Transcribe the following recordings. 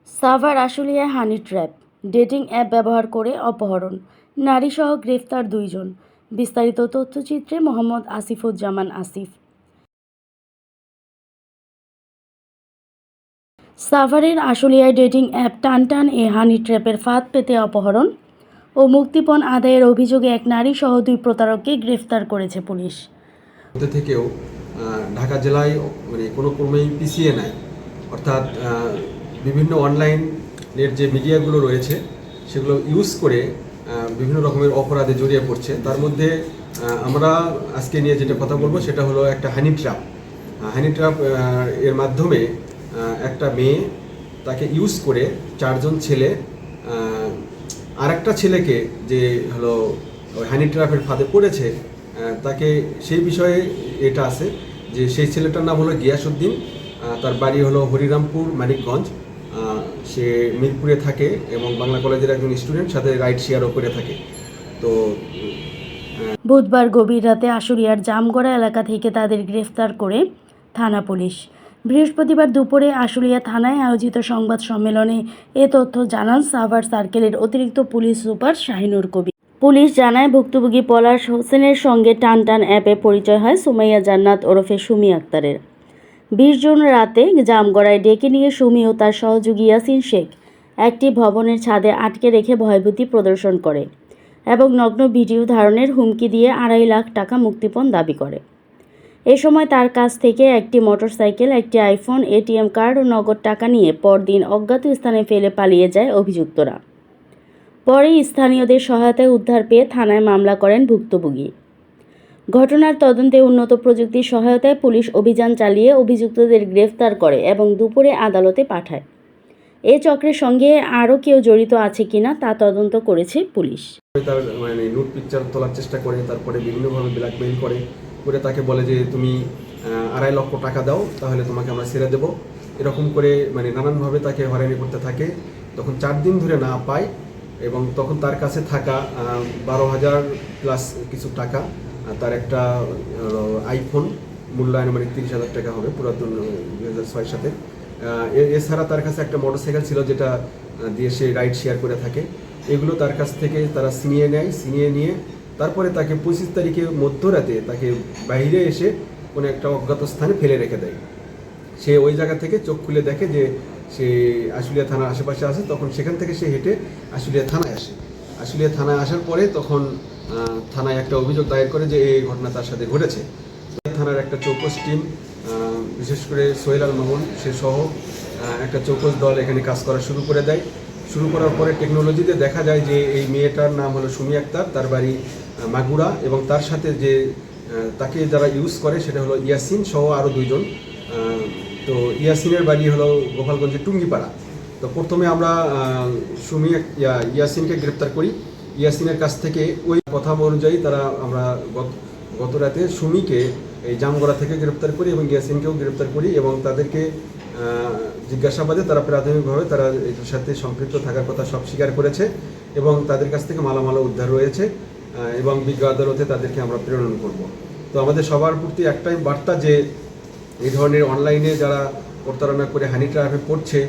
সাভার আশুলিয়ায় honey trap, dating app ব্যবহার করে অপহরণ, নারীসহ গ্রেফতার 2 জন। বিস্তারিত তথ্যচিত্রে মোহাম্মদ আসিফুজ্জামান আসিফ। সাভারের আশুলিয়ায় ডেটিং অ্যাপ টানটান এ হানি ট্র্যাপের ফাঁদ পেতে অপহরণ ও মুক্তিপণ আদায়ের অভিযোগে এক নারীসহ 2 প্রতারককে গ্রেফতার করেছে পুলিশ। থেকেও ঢাকা জেলায় কোনো ক্রমেই পিছিয়ে নাই, অর্থাৎ বিভিন্ন অনলাইনের যে মিডিয়াগুলো রয়েছে সেগুলো ইউজ করে বিভিন্ন রকমের অপরাধে জড়িয়ে পড়ছে। তার মধ্যে আমরা আজকে নিয়ে যেটা কথা বলবো সেটা হলো একটা হানি ট্র্যাপ এর মাধ্যমে একটা মেয়ে তাকে ইউজ করে 4 জন ছেলে আরেকটা ছেলেকে যে হলো হানি ট্র্যাপের ফাঁদে পড়েছে তাকে সেই বিষয়ে এটা আছে যে সেই ছেলেটার নাম হলো গিয়াসউদ্দিন, তার বাড়ি হলো হরিরামপুর মানিকগঞ্জ, সে মিরপুরে থাকে এবং বাংলা কলেজের একজন স্টুডেন্ট, সাথে রাইড শেয়ারও করে থাকে। তো বুধবার গভীর রাতে আশুলিয়ার জামগড়া এলাকা থেকে তাদের গ্রেফতার করে থানা পুলিশ। বৃহস্পতিবার দুপুরে আশুলিয়া থানায় আয়োজিত সংবাদ সম্মেলনে এ তথ্য জানান সাভার সার্কেলের অতিরিক্ত পুলিশ সুপার শাহিনুর কবির। পুলিশ জানায়, ভুক্তভোগী পলাশ হোসেনের সঙ্গে টানটান অ্যাপে পরিচয় হয় সুমাইয়া জান্নাত ওরফে সুমি আক্তারের। 20 জুন রাতে জামগড়ায় ডেকে নিয়ে সুমি ও তার সহযোগী ইয়াসিন শেখ একটি ভবনের ছাদে আটকে রেখে ভয়ভীতি প্রদর্শন করে এবং নগ্ন ভিডিও ধারণের হুমকি দিয়ে 2.5 লাখ টাকা মুক্তিপণ দাবি করে। এ সময় তার কাছ থেকে একটি মোটরসাইকেল, একটি আইফোন, এটিএম কার্ড ও নগদ টাকা নিয়ে পরদিন অজ্ঞাত স্থানে ফেলে পালিয়ে যায় অভিযুক্তরা। পরে স্থানীয়দের সহায়তায় উদ্ধার পেয়ে থানায় মামলা করেন ভুক্তভোগী। ঘটনার তদন্তে উন্নত প্রযুক্তির সহায়তায় পুলিশ অভিযান চালিয়ে অভিযুক্তদের গ্রেফতার করে এবং দুপুরে আদালতে পাঠায়। এই চক্রের সঙ্গে আরও কেউ জড়িত আছে কিনা তা তদন্ত করেছে পুলিশ। তার নুড পিকচার তোলার চেষ্টা করে, তারপরে বিভিন্নভাবে ব্ল্যাকমেইল করে তাকে বলে যে তুমি 2.5 লক্ষ টাকা দাও, তাহলে তোমাকে আমরা ছেড়ে দেবো। এরকম করে নানানভাবে তাকে হয়রানি করতে থাকে। তখন 4 দিন ধরে না পায় এবং তখন তার কাছে থাকা 12,000 প্লাস কিছু টাকা, তার একটা আইফোন মূল্যায়ন 30,000 টাকা হবে পুরাতন 2006 সাথে। এছাড়া তার কাছে একটা মোটরসাইকেল ছিল যেটা দিয়ে সে রাইড শেয়ার করে থাকে। এগুলো তার কাছ থেকে তারা ছিনিয়ে নিয়ে তারপরে তাকে 25 তারিখে মধ্যরাতে তাকে বাইরে এসে কোনো একটা অজ্ঞাত স্থানে ফেলে রেখে দেয়। সে ওই জায়গা থেকে চোখ খুলে দেখে যে সে আশুলিয়া থানার আশেপাশে আছে। তখন সেখান থেকে সে হেঁটে আশুলিয়া থানায় আসে। আশুলিয়া থানায় আসার পরে তখন থানায় একটা অভিযোগ দায়ের করে যে এই ঘটনা তার সাথে ঘটেছে। থানার একটা চৌকস টিম, বিশেষ করে সোহেল আল মামুন সে সহ একটা চৌকস দল এখানে কাজ করা শুরু করার পরে টেকনোলজিতে দেখা যায় যে এই মেয়েটার নাম হলো সুমি আক্তার, তার বাড়ি মাগুরা, এবং তার সাথে যে তাকে যারা ইউজ করে সেটা হলো ইয়াসিন সহ আরও 2 জন। তো ইয়াসিনের বাড়ি হলো গোপালগঞ্জের টুঙ্গিপাড়া। তো প্রথমে আমরা ইয়াসিনকে গ্রেপ্তার করি। ইয়াসিনের কাছ থেকে ওই কথা অনুযায়ী আমরা গত রাতে সুমিকে এই জামগড়া থেকে গ্রেপ্তার করি এবং ইয়াসিনকেও গ্রেপ্তার করি এবং তাদেরকে জিজ্ঞাসাবাদে তারা প্রাথমিকভাবে তারা এটার সাথে সম্পৃক্ত থাকার কথা সব স্বীকার করেছে এবং তাদের কাছ থেকে মালামাল উদ্ধার রয়েছে এবং বিজ্ঞ আদালতে তাদেরকে আমরা প্রেরণ করব। তো আমাদের সবার প্রতি একটাই বার্তা যে এই ধরনের অনলাইনে যারা প্রতারণা করে হানি ট্র্যাপে পড়ছে,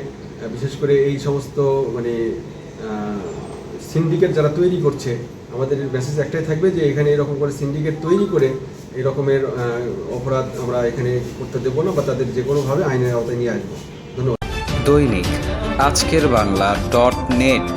বিশেষ করে এই সমস্ত সিন্ডিকেট যারা তৈরি করছে, আমাদের মেসেজ একটাই থাকবে যে এখানে এরকম করে সিন্ডিকেট তৈরি করে এই রকমের অপরাধ আমরা এখানে করতে দেবো না বা তাদের যে কোনোভাবে আইনের আওতায় নিয়ে আসবো। ধন্যবাদ। দৈনিক আজকের বাংলা .net